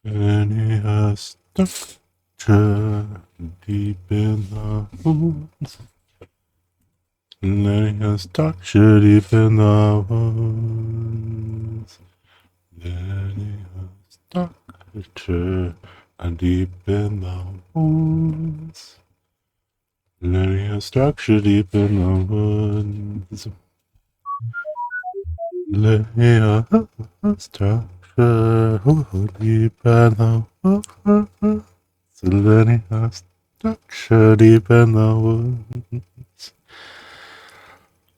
Any structure deep in the woods. Any structure deep in the woods. Any structure deep in the woods. Any structure deep in the woods. Lay a structure deep in the woods. Lay a structure deep in the woods.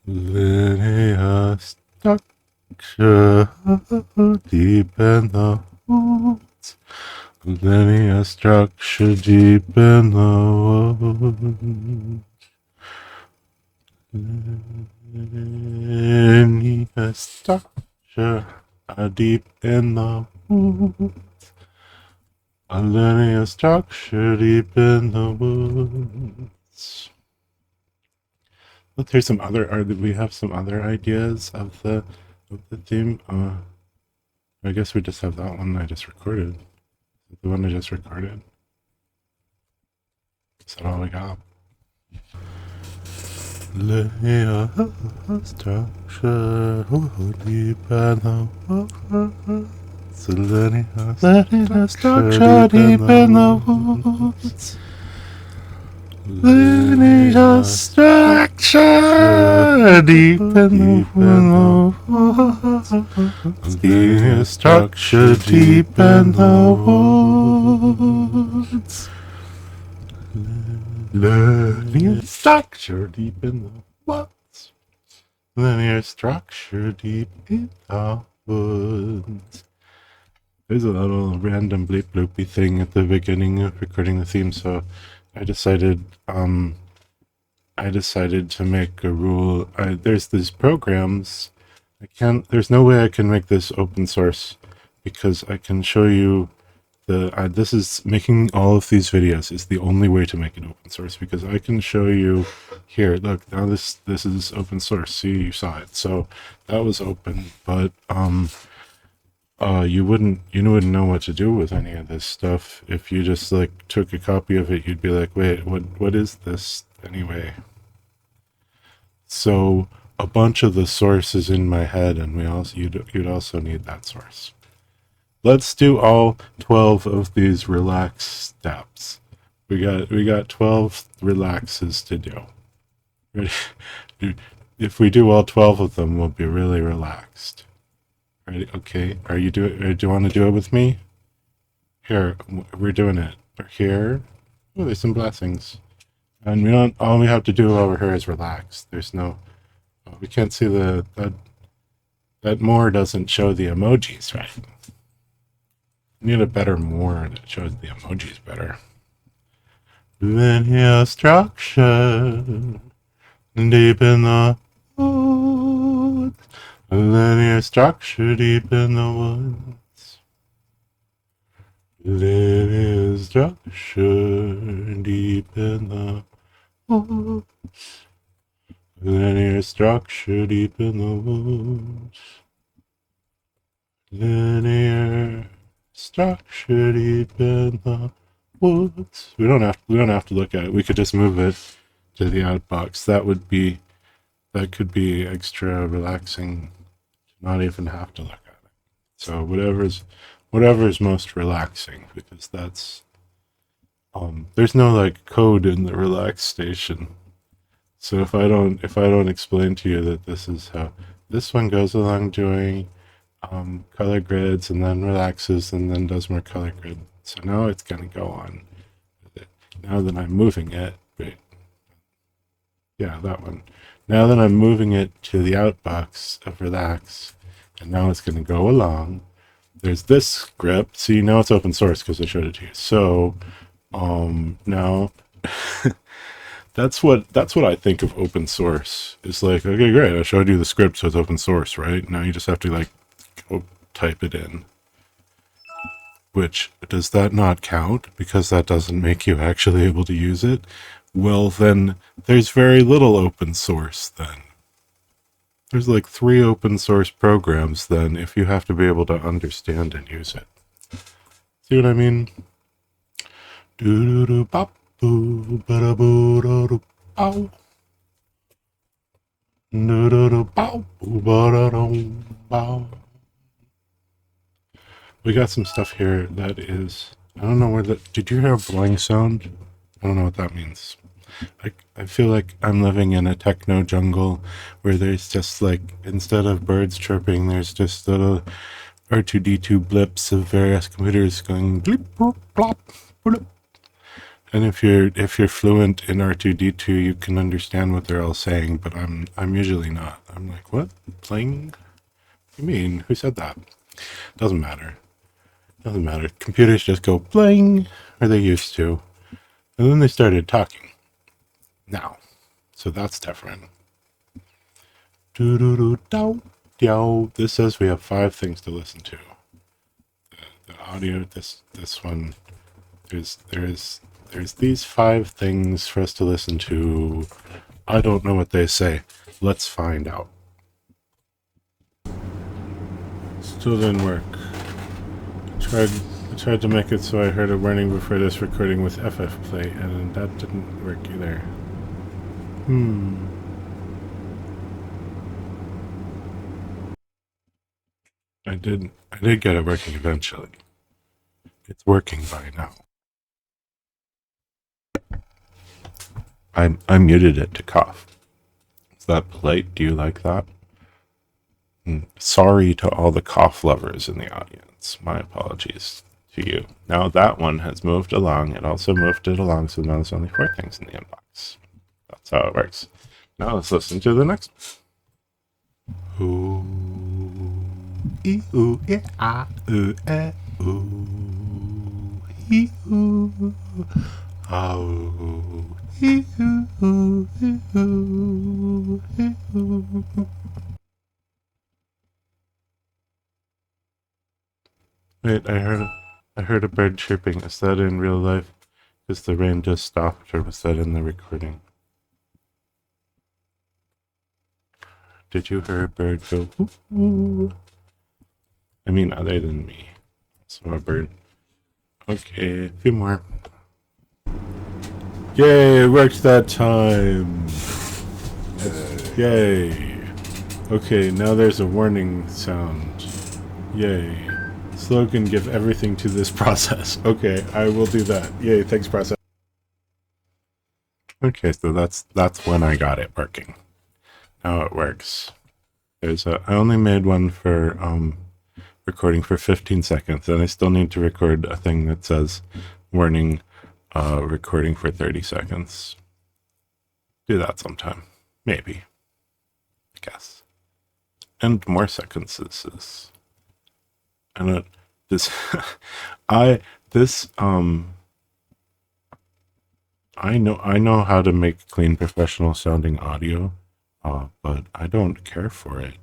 Lay a structure deep in the woods. Lay a structure deep in the woods. Any structure deep in the woods. A linear structure deep in the woods. But there's some other art. We have some other ideas of the theme. I guess we just have that one I just recorded. The one I just recorded. Is that all we got? Lay structure deep in the woods. Lay structure deep in the woods. Lay structure deep in the woods. Lay structure deep in the woods. Linear structure deep in the woods. Linear structure deep in the woods. There's a little random bleep bloopy thing at the beginning of recording the theme, so I decided to make a rule. There's these programs. There's no way I can make this open source because I can show you this is making all of these videos is the only way to make it open source because I can show you here. Look, now this is open source. See, you saw it. So that was open, but you wouldn't know what to do with any of this stuff if you just like took a copy of it. You'd be like, wait, what is this anyway? So a bunch of the source is in my head, and you'd also need that source. Let's do all 12 of these relax steps. We got 12 relaxes to do. Ready? If we do all 12 of them, we'll be really relaxed. Ready? Okay. Do you want to do it with me? Here, we're doing it. We're here. Oh, there's some blessings. And all we have to do over here is relax. There's no, we can't see that more doesn't show the emojis, right? Need a better more that shows the emojis better. Linear structure deep in the woods. Linear structure deep in the woods. Linear structure deep in the woods. Linear structure deep in the woods. Linear structure deep in the woods. We don't have to look at it. We could just move it to the outbox. That could be extra relaxing to not even have to look at it. So whatever's most relaxing, because that's there's no like code in the relax station. So if I don't explain to you that this is how this one goes along doing color grids and then relaxes and then does more color grid. So now it's going to go on with it. Now that I'm moving it, wait, yeah, that one. Now that I'm moving it to the outbox of relax, and now it's going to go along. There's this script. See, now it's open source because I showed it to you. So now that's what I think of open source. It's like, okay, great, I showed you the script, so it's open source, right? Now you just have to like type it in. Which, does that not count because that doesn't make you actually able to use it? Well, then there's very little open source then. There's like 3 open source programs then if you have to be able to understand and use it. So See what I mean? Do do do bop boo ba da boo da do bow. Do do do bow boo ba da dum bow. We got some stuff here that is, I don't know where that, did you hear a blowing sound? I don't know what that means. I feel like I'm living in a techno jungle where there's just like, instead of birds chirping, there's just little R2D2 blips of various computers going blip, blop, blop, blip. And if you're fluent in R2D2, you can understand what they're all saying, but I'm usually not. I'm like, what? Playing? What do you mean? Who said that? Doesn't matter. Doesn't matter. Computers just go bling, or they used to. And then they started talking. Now. So that's different. Do-do-do-dow. This says we have 5 things to listen to. The audio, this one, there's these 5 things for us to listen to. I don't know what they say. Let's find out. Still didn't work. I tried to make it so I heard a warning before this recording with FF play, and that didn't work either. I did get it working eventually. It's working by now. I muted it to cough. Is that polite? Do you like that? Sorry to all the cough lovers in the audience. My apologies to you. Now that one has moved along. It also moved it along, so now there's only 4 things in the inbox. That's how it works. Now let's listen to the next one. Ooh, ee, ooh, ee, ah, ooh, eh, ooh, ee, ooh, ah, ooh, ee, ooh, ee, ooh, ee, ooh. Wait, I heard a bird chirping. Is that in real life? Because the rain just stopped, or was that in the recording? Did you hear a bird go, ooh? I mean, other than me. So a bird. Okay, a few more. Yay, it worked that time! Yay! Okay, now there's a warning sound. Yay. Slogan, give everything to this process. Okay, I will do that. Yay, thanks process. Okay, so that's when I got it working. Now it works. I only made one for recording for 15 seconds, and I still need to record a thing that says warning, recording for 30 seconds. Do that sometime. Maybe. I guess. And more sequences. And this I know how to make clean professional sounding audio, but I don't care for it.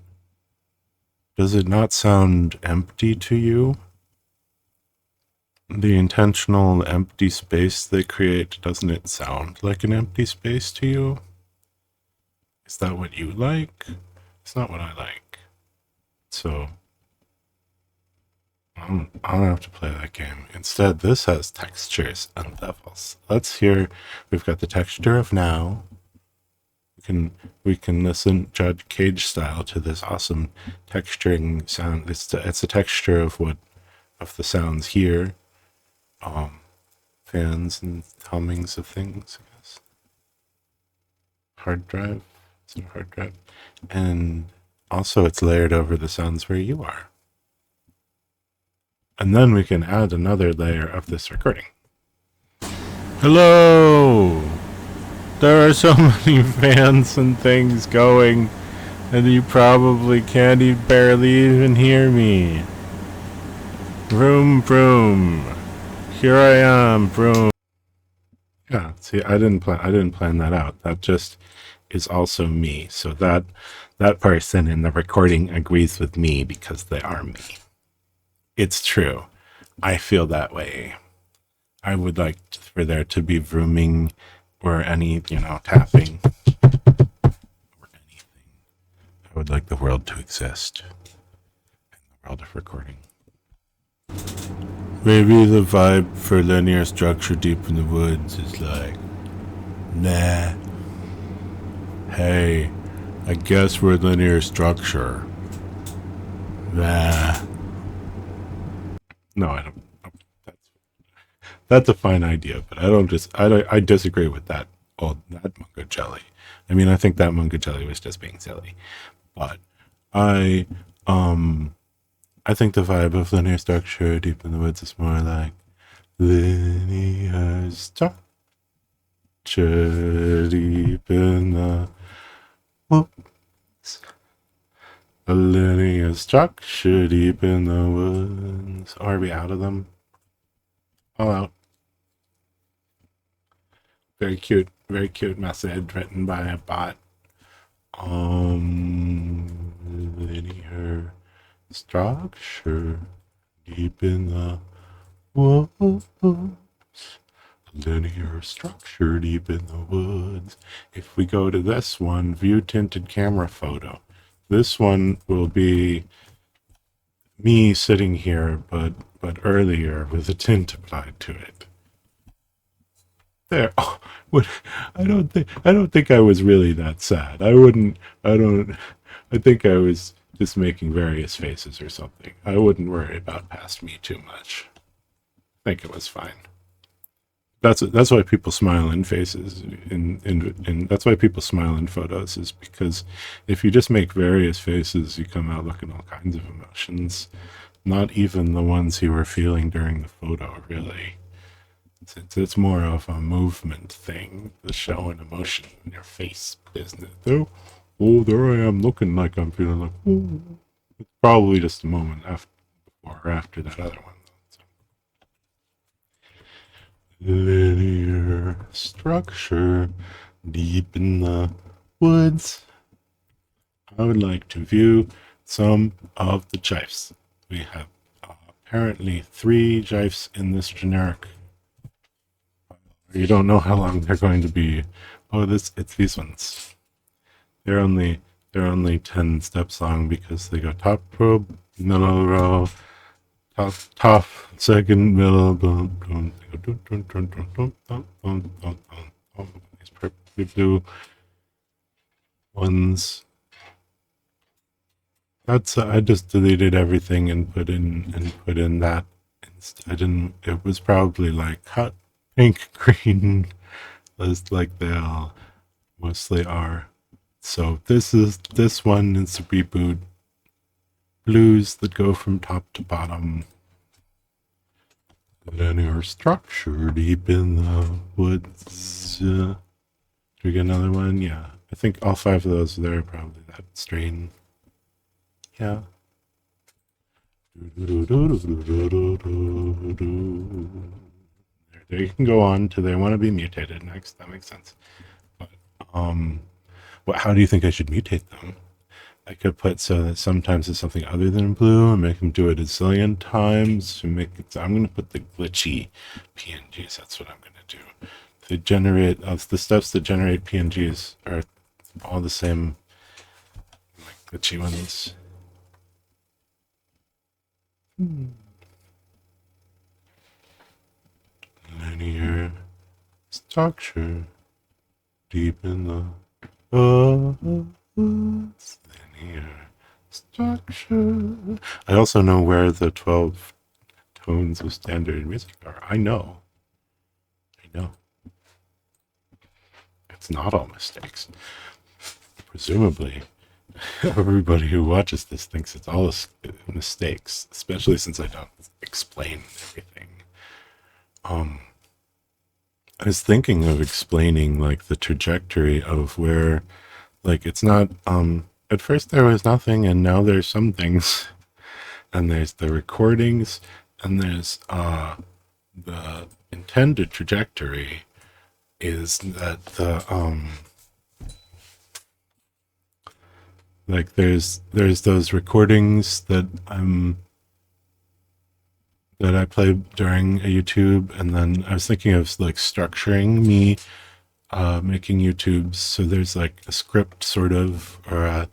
Does it not sound empty to you? The intentional empty space they create, doesn't it sound like an empty space to you? Is that what you like? It's not what I like. So I don't have to play that game. Instead, this has textures and levels. Let's hear. We've got the texture of now. We can listen, judge Cage style, to this awesome texturing sound. It's a texture of the sounds here. Fans and hummings of things, I guess. Hard drive. Is it a hard drive? And also it's layered over the sounds where you are. And then we can add another layer of this recording. Hello! There are so many fans and things going, and you probably can't barely even hear me. Vroom, vroom. Here I am, vroom. Yeah, see, I didn't plan that out. That just is also me. So that person in the recording agrees with me because they are me. It's true. I feel that way. I would like for there to be vrooming or any, tapping or anything. I would like the world to exist in the world of recording. Maybe the vibe for linear structure deep in the woods is like, nah, hey, I guess we're linear structure. Nah. No, I don't. That's a fine idea, but I disagree with that. Oh, that Mungo Jelly. I mean, I think that Mungo Jelly was just being silly, but I um I think the vibe of linear structure deep in the woods is more like linear structure deep in the woods. A linear structure deep in the woods. Are we out of them? All out. Very cute message written by a bot. Linear structure deep in the woods. Linear structure deep in the woods. If we go to this one, view tinted camera photo. This one will be me sitting here, but earlier with a tint applied to it. There. Oh, what? I don't think I was really that sad. I wouldn't. I don't. I think I was just making various faces or something. I wouldn't worry about past me too much. I think it was fine. That's why people smile in faces. In that's why people smile in photos, is because if you just make various faces, you come out looking all kinds of emotions. Not even the ones you were feeling during the photo, really. It's more of a movement thing, the show and emotion in your face business. Oh, there I am looking like I'm feeling like, oh. It's probably just a moment after or after that other one. So. Linear structure deep in the woods. I would like to view some of the gifs. We have apparently 3 gifs in this generic. You don't know how long they're going to be. Oh, it's these ones. They're only 10 steps long because they go top row, middle row, top, second, middle, boom, boom. They go dun, dun, dun, dun, dun, dun, dun, dun, dun. These purple blue ones. That's I just deleted everything and put in that. I didn't. It was probably like hot pink, green, just like they all mostly are. So this one is a reboot. Blues that go from top to bottom. Linear structure deep in the woods. Do we get another one? Yeah. I think all 5 of those there are probably that strain. Yeah. There you can go on to they want to be mutated next. That makes sense. But how do you think I should mutate them? I could put so that sometimes it's something other than blue and make them do it a zillion times to make it. So I'm going to put the glitchy PNGs. That's what I'm going to do. They generate the steps that generate PNGs are all the same, like glitchy ones. Linear structure deep in the linear structure. I also know where the 12 tones of standard music are. I know. It's not all mistakes. Presumably, everybody who watches this thinks it's all mistakes, especially since I don't explain everything. I was thinking of explaining like the trajectory of where, like, it's not at first there was nothing and now there's some things, and there's the recordings, and there's the intended trajectory is that the like there's those recordings that I play during a YouTube, and then I was thinking of like structuring me making YouTubes, so there's like a script sort of, or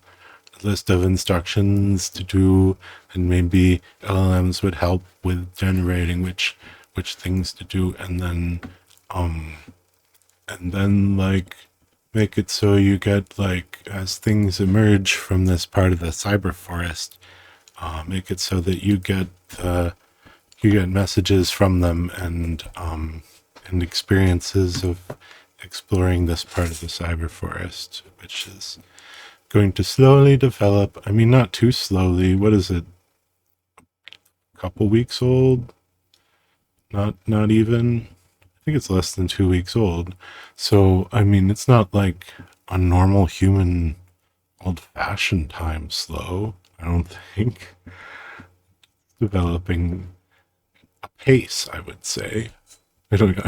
list of instructions to do, and maybe LLMs would help with generating which things to do, and then like make it so you get, like, as things emerge from this part of the cyber forest, make it so that you get messages from them, and experiences of exploring this part of the cyber forest, which is going to slowly develop. I mean, not too slowly. What is it? A couple weeks old? Not even. I think it's less than 2 weeks old. So, I mean, it's not like a normal human old-fashioned time slow. I don't think. Developing a pace, I would say. I don't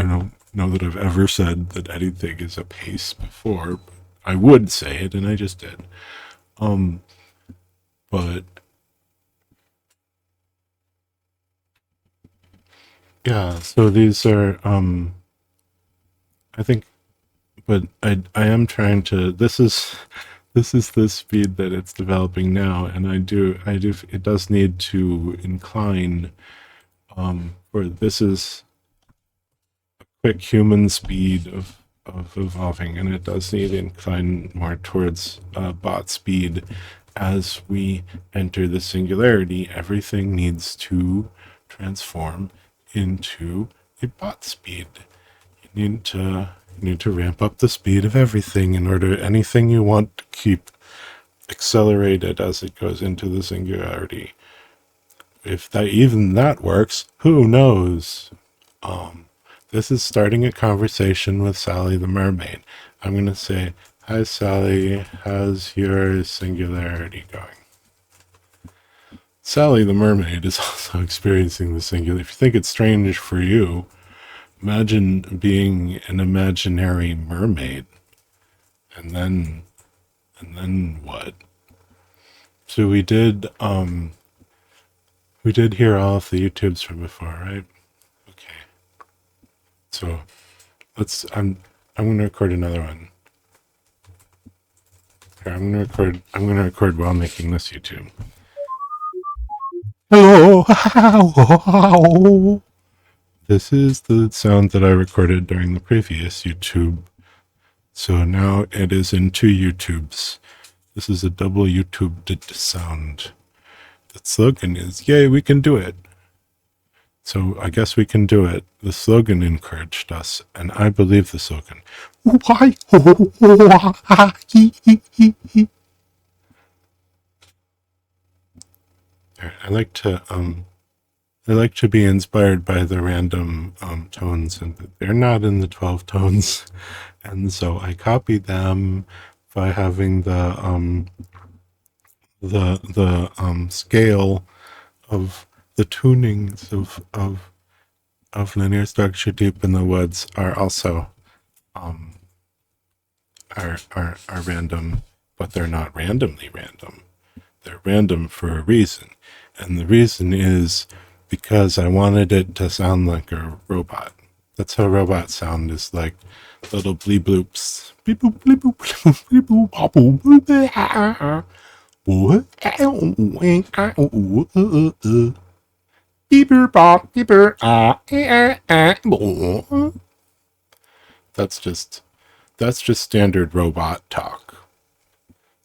know that I've ever said that anything is a pace before, but I would say it, and I just did. But yeah, so these are, I think, but I am trying to, this is the speed that it's developing now, and it does need to incline, for this is quick human speed of evolving, and it does need to incline more towards bot speed. As we enter the singularity, everything needs to transform into a bot speed. You need to ramp up the speed of everything in order anything you want to keep accelerated as it goes into the singularity. If even that works, who knows? This is starting a conversation with Sally the mermaid. I'm going to say, "Hi Sally, how's your singularity going?" Sally the mermaid is also experiencing the singularity. If you think it's strange for you, imagine being an imaginary mermaid. And then what? So we did hear all of the YouTubes from before, right? Okay. So I'm gonna record another one. Here, I'm gonna record while making this YouTube. Hello. This is the sound that I recorded during the previous YouTube. So now it is in 2 YouTubes. This is a double YouTube sound. The slogan is, "Yay, we can do it." So I guess we can do it. The slogan encouraged us, and I believe the slogan. I like to be inspired by the random tones, and they're not in the 12 tones, and so I copied them by having the scale of the tunings of linear structure deep in the woods are also are random, but they're not randomly random. They're random for a reason, and the reason is because I wanted it to sound like a robot. That's how robots sound, is like little bleep bloops. Beep boop bleep boop bleep boop boop. That's just standard robot talk.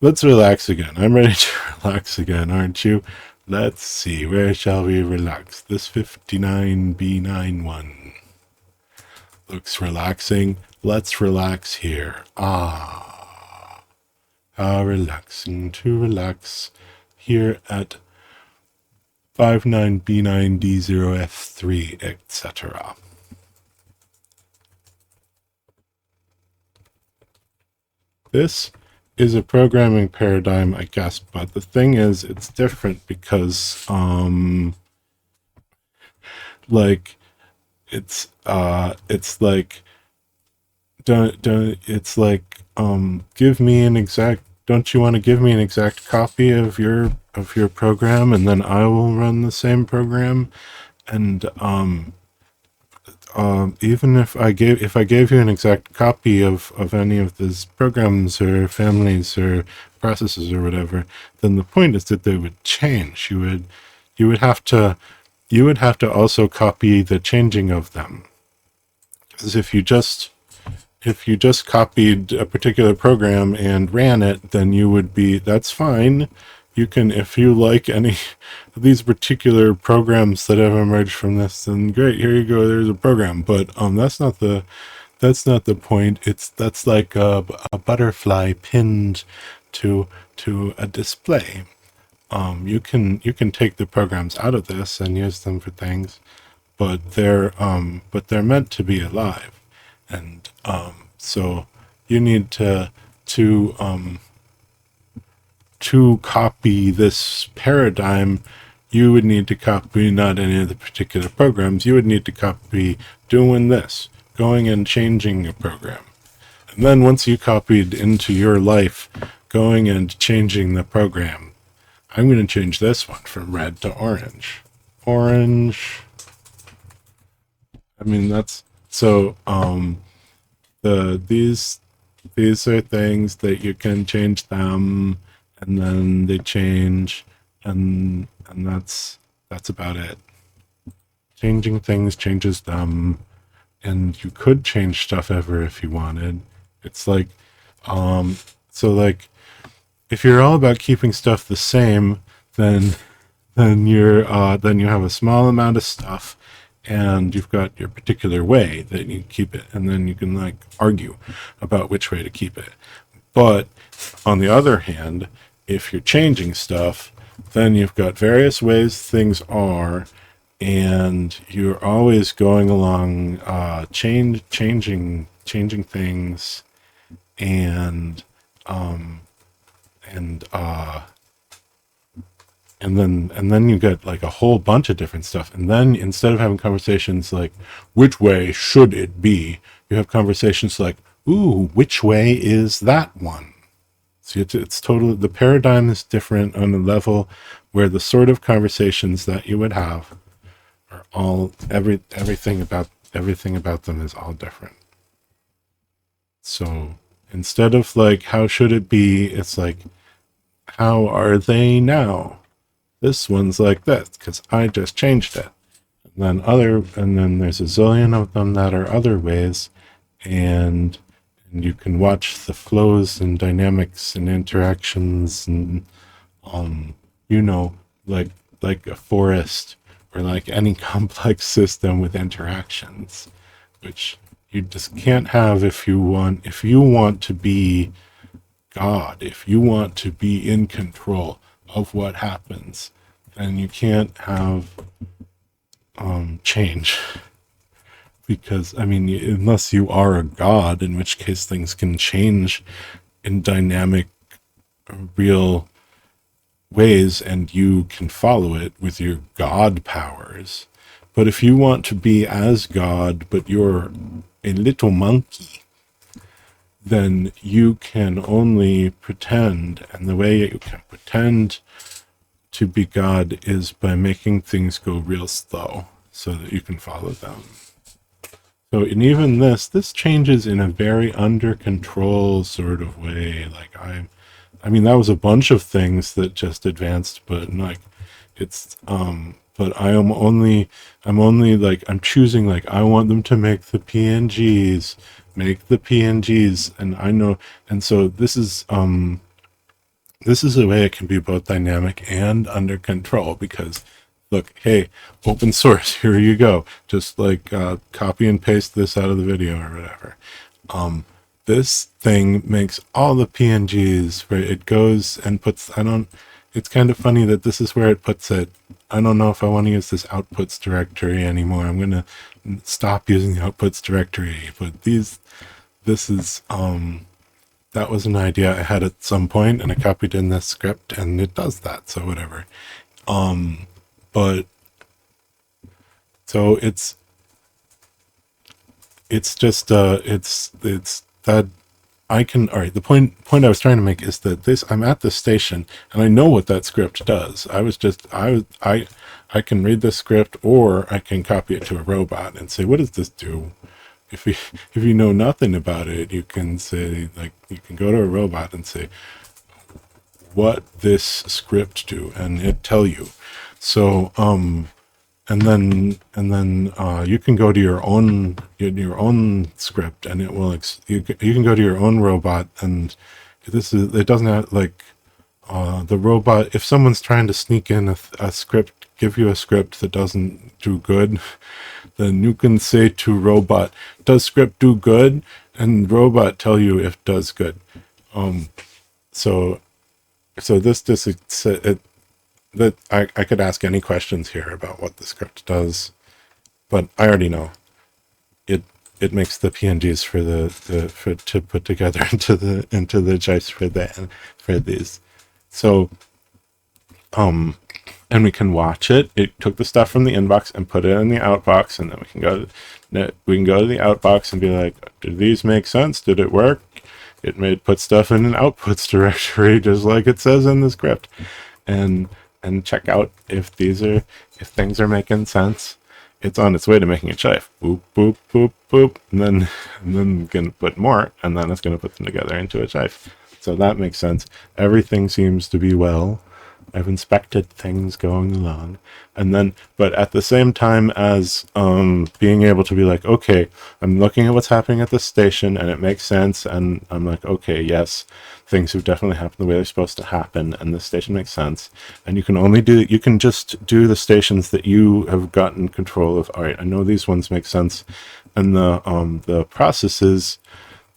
Let's relax again. I'm ready to relax again, aren't you? Let's see, where shall we relax? This 59B91 looks relaxing. Let's relax here. How relaxing to relax here at 59B9D0F3, etc. This is a programming paradigm, I guess, but the thing is, it's different because, like, it's like, give me an exact, don't you want to give me an exact copy of your program, and then I will run the same program? And even if I gave you an exact copy of any of these programs or families or processes or whatever, then the point is that they would change. You would have to also copy the changing of them. Because if you just copied a particular program and ran it, then you would be, that's fine. You can, if you like any of these particular programs that have emerged from this, then great, here you go, there's a program. But that's not the point. That's like a butterfly pinned to a display. You can take the programs out of this and use them for things, but they're meant to be alive, and so you need to copy this paradigm. You would need to copy not any of the particular programs. You would need to copy doing this, going and changing a program, and then once you copied into your life, going and changing the program. I'm going to change this one from red to orange. Orange. I mean, that's so these are things that you can change them, and then they change, and that's about it. Changing things changes them, and you could change stuff ever if you wanted. It's like so like if you're all about keeping stuff the same, then you have a small amount of stuff, and you've got your particular way that you keep it, and then you can like argue about which way to keep it. But on the other hand, if you're changing stuff, then you've got various ways things are, and you're always going along changing things, and and then you get like a whole bunch of different stuff. And then instead of having conversations like, which way should it be? You have conversations like, ooh, which way is that one? See, it's totally, the paradigm is different on a level where the sort of conversations that you would have are all, everything about them is all different. So instead of like, how should it be? It's like, how are they now? This one's like this because I just changed it. And then there's a zillion of them that are other ways, and you can watch the flows and dynamics and interactions, and like a forest or like any complex system with interactions, which you just can't have if you want to be God, if you want to be in control of what happens, then you can't have change. Because, I mean, unless you are a god, in which case things can change in dynamic, real ways, and you can follow it with your god powers. But if you want to be as God, but you're a little monkey, then you can only pretend, and the way you can pretend to be God is by making things go real slow so that you can follow them. So, and even this changes in a very under control sort of way. Like I mean, that was a bunch of things that just advanced, but like it's but I'm only like, I'm choosing, like, I want them to make the PNGs, and I know, and so this is a way it can be both dynamic and under control, because look, hey, open source, here you go, just like copy and paste this out of the video or whatever. This thing makes all the PNGs, right? It goes and puts, it's kind of funny that this is where it puts it. I don't know if I want to use this outputs directory anymore. I'm going to stop using the outputs directory, but this is, that was an idea I had at some point, and I copied in this script, and it does that, so whatever. But, so it's just, it's that all right, the point I was trying to make is that I'm at this station and I know what that script does. I can read this script, or I can copy it to a robot and say, what does this do? If you know nothing about it, you can say, like, you can go to a robot and say, what this script do, and it tell you. So and then you can go to your own script, and it will you can go to your own robot, and it doesn't have, like, the robot, if someone's trying to sneak in a script, give you a script that doesn't do good, then you can say to robot, does script do good? And robot tell you if it does good. So that I could ask any questions here about what the script does, but I already know it makes the PNGs to put together into the JICE for these. So and we can watch it. It took the stuff from the inbox and put it in the outbox, and then we can go to the outbox and be like, did these make sense? Did it work? It put stuff in an outputs directory just like it says in the script, and check out if things are making sense. It's on its way to making a chive. Boop, boop, boop, boop. And then going to put more, and then it's going to put them together into a chive. So that makes sense. Everything seems to be well. I've inspected things going along. But at the same time as being able to be like, okay, I'm looking at what's happening at the station and it makes sense. And I'm like, okay, yes, things have definitely happened the way they're supposed to happen. And the station makes sense. And you can just do the stations that you have gotten control of. All right, I know these ones make sense. And the processes,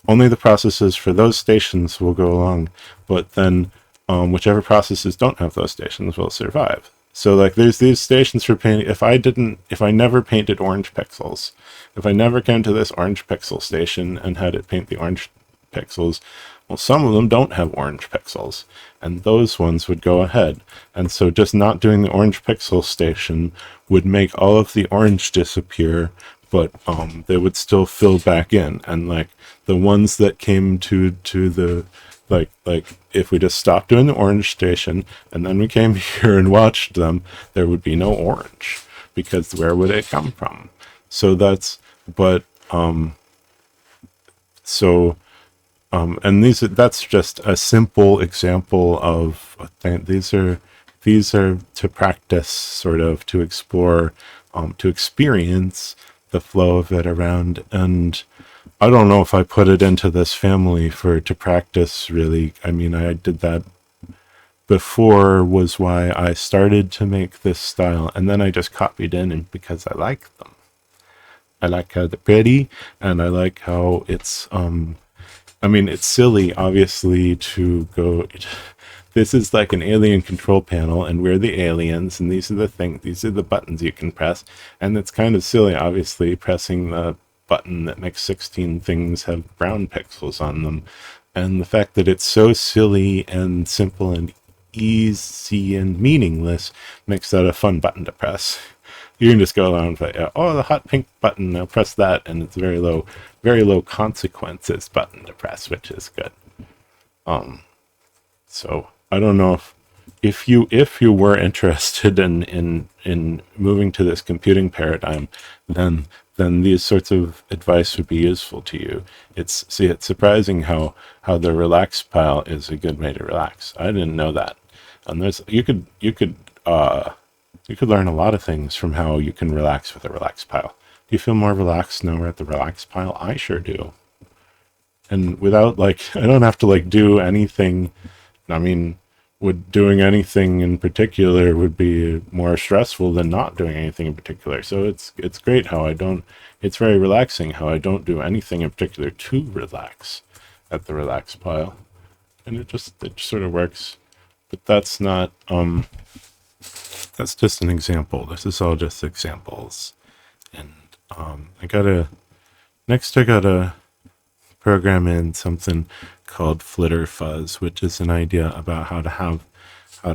only the processes for those stations will go along. But then whichever processes don't have those stations will survive. So, like, there's these stations for painting. If I never painted orange pixels, if I never came to this orange pixel station and had it paint the orange pixels, well, some of them don't have orange pixels, and those ones would go ahead. And so just not doing the orange pixel station would make all of the orange disappear, but they would still fill back in. And, like, the ones that came to the like if we just stopped doing the orange station and then we came here and watched them, there would be no orange, because where would it come from? So that's, but and that's just a simple example of a thing. These are to practice, sort of to explore, to experience the flow of it around. And I don't know if I put it into this family to practice, really. I mean, I did that before, was why I started to make this style, and then I just copied in, and because I like them. I like how they're pretty, and I like how it's I mean, it's silly, obviously, to go, this is like an alien control panel, and we're the aliens, and these are the buttons you can press, and it's kind of silly, obviously, pressing the button that makes 16 things have brown pixels on them. And the fact that it's so silly and simple and easy and meaningless makes that a fun button to press. You can just go around and say, oh, the hot pink button, I'll press that, and it's very low consequences button to press, which is good. So I don't know if you were interested in moving to this computing paradigm, then these sorts of advice would be useful to you. It's surprising how the relax pile is a good way to relax. I didn't know that. And you could learn a lot of things from how you can relax with a relax pile. Do you feel more relaxed now we're at the relax pile? I sure do. And without, like, I don't have to, like, do anything. I mean, doing anything in particular would be more stressful than not doing anything in particular. So it's great how it's very relaxing how I don't do anything in particular to relax at the relax pile. And it just sort of works. But that's not, that's just an example. This is all just examples. And I gotta program in something called flitter fuzz, which is an idea about how to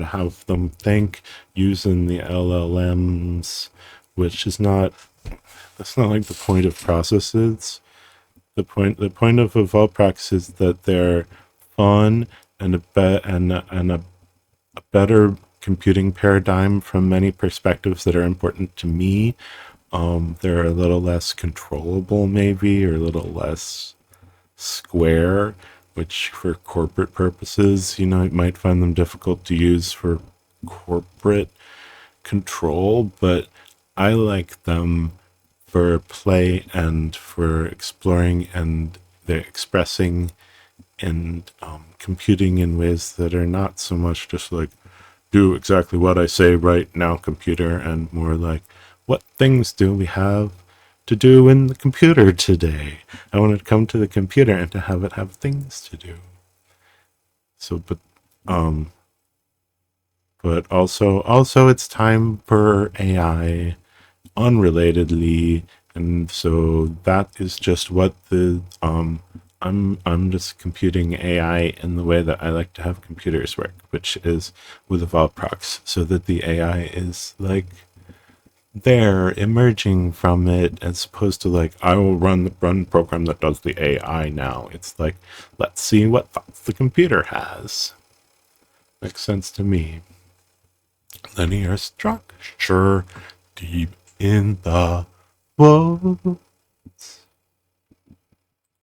have them think using the LLMs, which is that's not like the point of processes. the point of evolprocs is that they're fun and a better computing paradigm from many perspectives that are important to me. They're a little less controllable, maybe, or a little less square, which for corporate purposes, you might find them difficult to use for corporate control, but I like them for play and for exploring, and they're expressing and computing in ways that are not so much just like, do exactly what I say right now, computer, and more like, what things do we have to do in the computer today? I want to come to the computer and to have it have things to do. So, but also it's time for AI unrelatedly, and so that is just what the I'm just computing AI in the way that I like to have computers work, which is with evolprocs, so that the AI is like there emerging from it, as opposed to like, I will run the program that does the AI now. It's like, let's see what thoughts the computer has. Makes sense to me. Linear structure deep in the whoa.